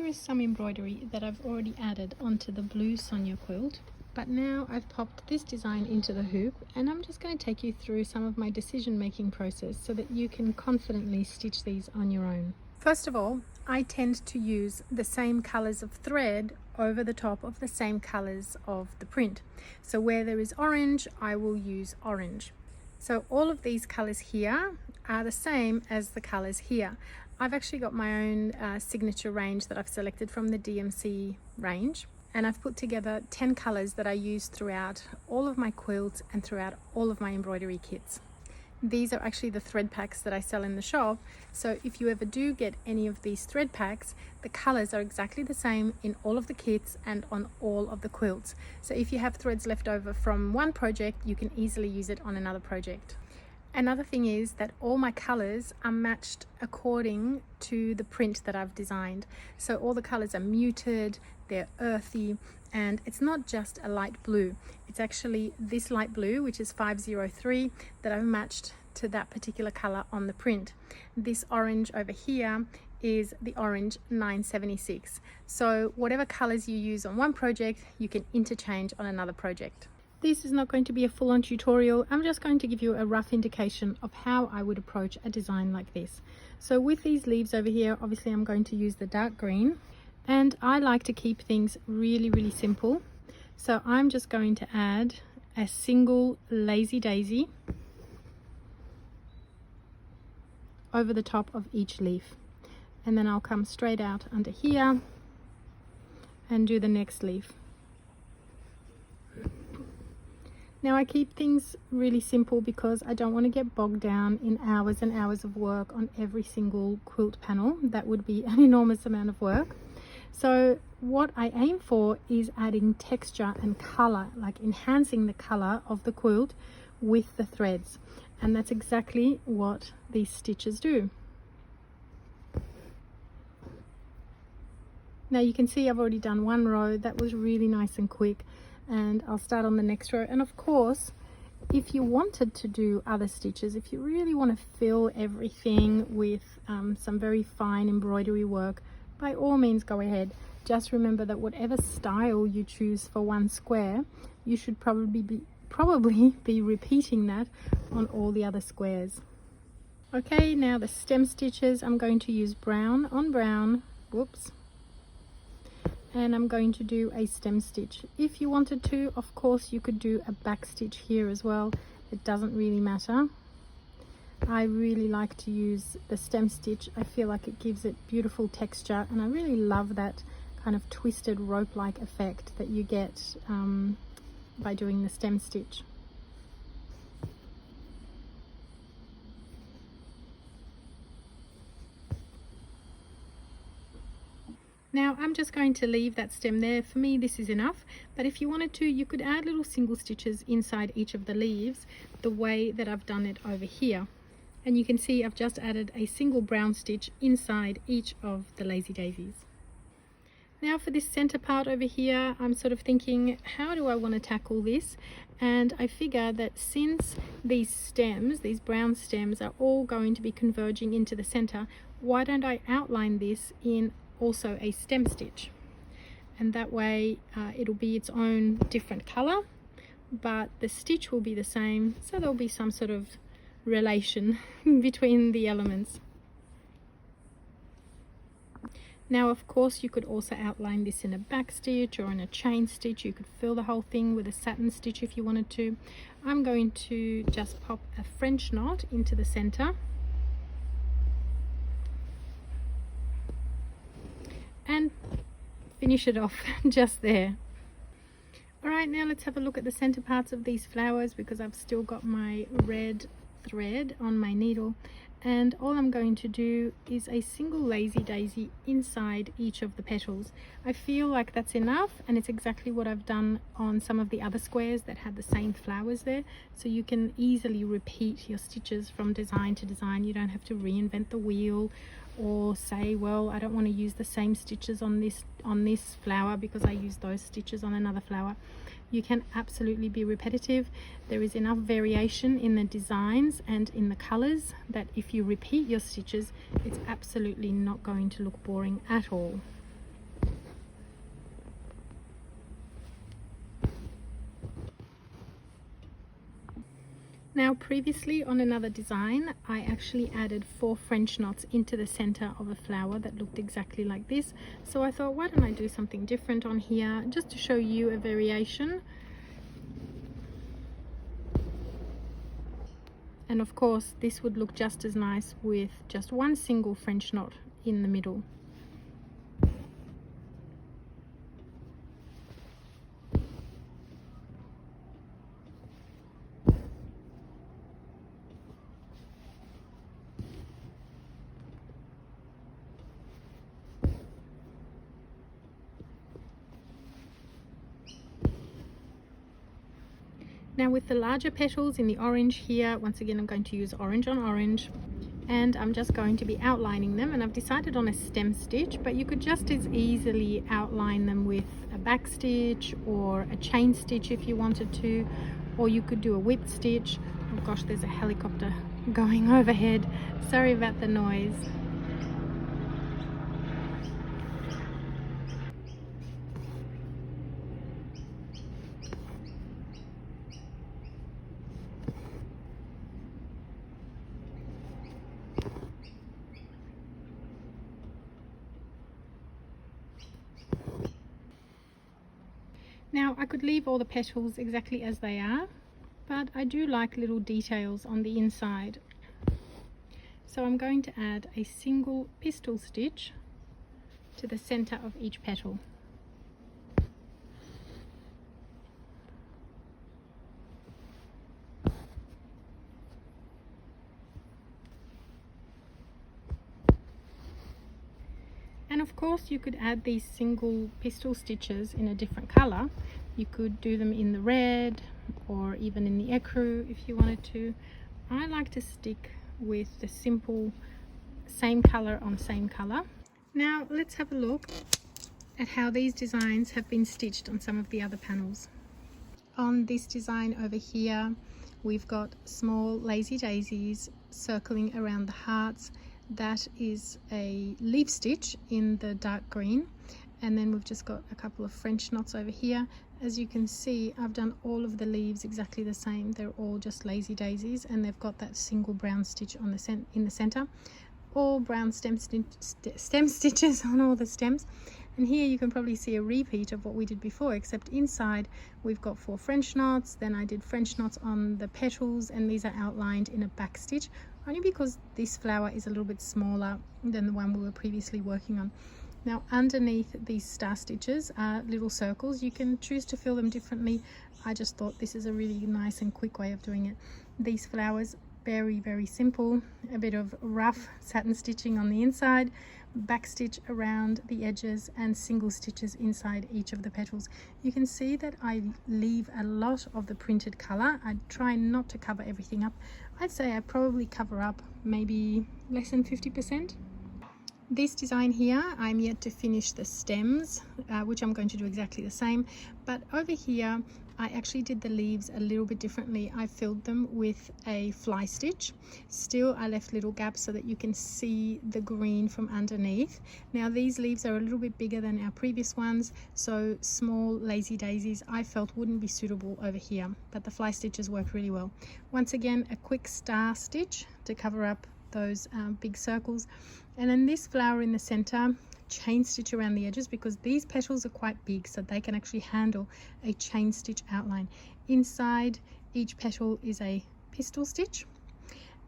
is some embroidery that I've already added onto the blue Sonia quilt, but now I've popped this design into the hoop, and I'm just going to take you through some of my decision making process so that you can confidently stitch these on your own. First of all, I tend to use the same colors of thread over the top of the same colors of the print. So where there is orange, I will use orange. So all of these colors here are the same as the colors here. I've actually got my own signature range that I've selected from the DMC range, and I've put together 10 colors that I use throughout all of my quilts and throughout all of my embroidery kits. These are actually the thread packs that I sell in the shop, so if you ever do get any of these thread packs, the colors are exactly the same in all of the kits and on all of the quilts. So if you have threads left over from one project, you can easily use it on another project. Another thing is that all my colors are matched according to the print that I've designed. So all the colors are muted, they're earthy, and it's not just a light blue. It's actually this light blue, which is 503, that I've matched to that particular color on the print. This orange over here is the orange 976. So whatever colors you use on one project, you can interchange on another project. This is not going to be a full-on tutorial. I'm just going to give you a rough indication of how I would approach a design like this. So with these leaves over here, obviously I'm going to use the dark green, and I like to keep things really simple. So I'm just going to add a single lazy daisy over the top of each leaf, and then I'll come straight out under here and do the next leaf. Now I keep things really simple because I don't want to get bogged down in hours and hours of work on every single quilt panel. That would be an enormous amount of work. So what I aim for is adding texture and color, like enhancing the color of the quilt with the threads. And that's exactly what these stitches do. Now you can see I've already done one row. That was really nice and quick. And I'll start on the next row. And of course, if you wanted to do other stitches, if you really want to fill everything with some very fine embroidery work, by all means go ahead. Just remember that whatever style you choose for one square, you should probably be repeating that on all the other squares. Okay, now the stem stitches, I'm going to use brown on brown, whoops, and I'm going to do a stem stitch. If you wanted to, of course, you could do a back stitch here as well. It doesn't really matter. I really like to use the stem stitch. I feel like it gives it beautiful texture, and I really love that kind of twisted rope-like effect that you get by doing the stem stitch. Now I'm just going to leave that stem there. For me this is enough, but if you wanted to, you could add little single stitches inside each of the leaves the way that I've done it over here. And you can see I've just added a single brown stitch inside each of the lazy daisies. Now for this center part over here, I'm sort of thinking, how do I want to tackle this? And I figure that since these stems, these brown stems, are all going to be converging into the center, why don't I outline this in also a stem stitch? And that way it'll be its own different color, but the stitch will be the same, so there'll be some sort of relation between the elements. Now of course you could also outline this in a back stitch or in a chain stitch. You could fill the whole thing with a satin stitch if you wanted to. I'm going to just pop a French knot into the center and finish it off just there. Alright, now let's have a look at the center parts of these flowers, because I've still got my red thread on my needle, and all I'm going to do is a single lazy daisy inside each of the petals. I feel like that's enough, and it's exactly what I've done on some of the other squares that had the same flowers there, so you can easily repeat your stitches from design to design. You don't have to reinvent the wheel or say, well, I don't want to use the same stitches on this flower because I use those stitches on another flower. You can absolutely be repetitive. There is enough variation in the designs and in the colors that if you repeat your stitches, it's absolutely not going to look boring at all. Now previously on another design, I actually added 4 French knots into the center of a flower that looked exactly like this. So I thought, why don't I do something different on here just to show you a variation. And of course, this would look just as nice with just one single French knot in the middle. Now with the larger petals in the orange here, once again I'm going to use orange on orange, and I'm just going to be outlining them, and I've decided on a stem stitch, but you could just as easily outline them with a back stitch or a chain stitch if you wanted to, or you could do a whip stitch. Oh gosh, there's a helicopter going overhead. Sorry about the noise. Now I could leave all the petals exactly as they are, but I do like little details on the inside. So I'm going to add a single pistol stitch to the center of each petal. And of course you could add these single pistol stitches in a different color. You could do them in the red or even in the ecru if you wanted to. I like to stick with the simple same color on same color. Now let's have a look at how these designs have been stitched on some of the other panels. On this design over here, we've got small lazy daisies circling around the hearts. That is a leaf stitch in the dark green, and then we've just got a couple of French knots over here. As you can see, I've done all of the leaves exactly the same. They're all just lazy daisies, and they've got that single brown stitch on the in the center. All brown stem stitches on all the stems. And here you can probably see a repeat of what we did before, except inside we've got 4 French knots. Then I did French knots on the petals, and these are outlined in a back stitch, only because this flower is a little bit smaller than the one we were previously working on. Now underneath these star stitches are little circles. You can choose to fill them differently. I just thought this is a really nice and quick way of doing it. These flowers, very simple. A bit of rough satin stitching on the inside, back stitch around the edges, and single stitches inside each of the petals. You can see that I leave a lot of the printed color. I try not to cover everything up. I'd say I probably cover up maybe less than 50%. This design here, I'm yet to finish the stems, which I'm going to do exactly the same. But over here, I actually did the leaves a little bit differently. I filled them with a fly stitch. Still, I left little gaps so that you can see the green from underneath. Now, these leaves are a little bit bigger than our previous ones, so small lazy daisies I felt wouldn't be suitable over here, but the fly stitches work really well. Once again, a quick star stitch to cover up those big circles, and then this flower in the center, chain stitch around the edges because these petals are quite big, so they can actually handle a chain stitch outline. Inside each petal is a pistol stitch,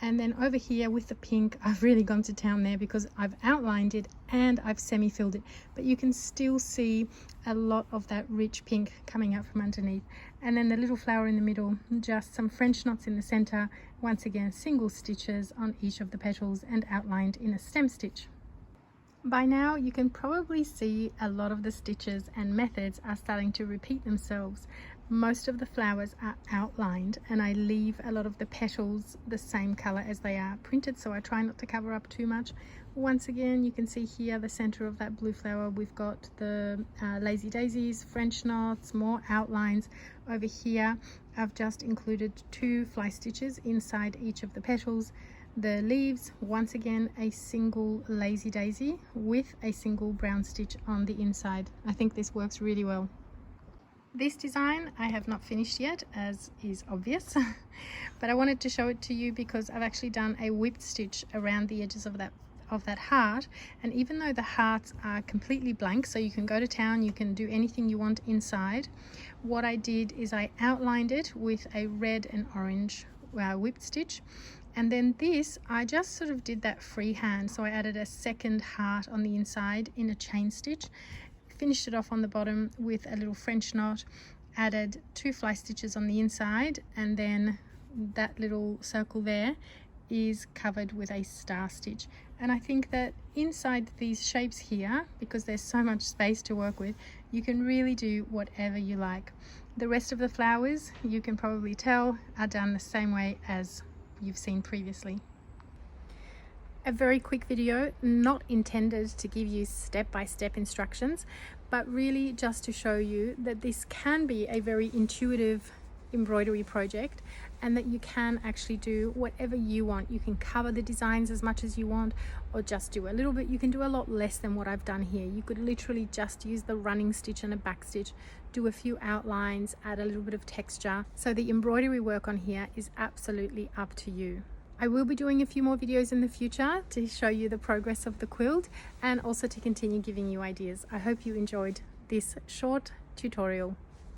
and then over here with the pink, I've really gone to town there because I've outlined it and I've semi-filled it, but you can still see a lot of that rich pink coming out from underneath. And then the little flower in the middle, just some French knots in the center, once again single stitches on each of the petals and outlined in a stem stitch. By now you can probably see a lot of the stitches and methods are starting to repeat themselves. Most of the flowers are outlined, and I leave a lot of the petals the same color as they are printed, so I try not to cover up too much. Once again, you can see here the center of that blue flower, we've got the lazy daisies, French knots, more outlines. Over here I've just included 2 fly stitches inside each of the petals. The leaves, once again a single lazy daisy with a single brown stitch on the inside. I think this works really well. This design I have not finished yet, as is obvious, but I wanted to show it to you because I've actually done a whipped stitch around the edges of that heart, and even though the hearts are completely blank, so you can go to town, you can do anything you want inside, what I did is I outlined it with a red and orange whipped stitch, and then this I just sort of did that freehand. So I added a second heart on the inside in a chain stitch, finished it off on the bottom with a little French knot, added 2 fly stitches on the inside, and then that little circle there is covered with a star stitch. And I think that inside these shapes here, because there's so much space to work with, you can really do whatever you like. The rest of the flowers, you can probably tell, are done the same way as you've seen previously. A very quick video, not intended to give you step-by-step instructions, but really just to show you that this can be a very intuitive embroidery project, and that you can actually do whatever you want. You can cover the designs as much as you want, or just do a little bit. You can do a lot less than what I've done here. You could literally just use the running stitch and a back stitch, do a few outlines, add a little bit of texture. So the embroidery work on here is absolutely up to you. I will be doing a few more videos in the future to show you the progress of the quilt, and also to continue giving you ideas. I hope you enjoyed this short tutorial.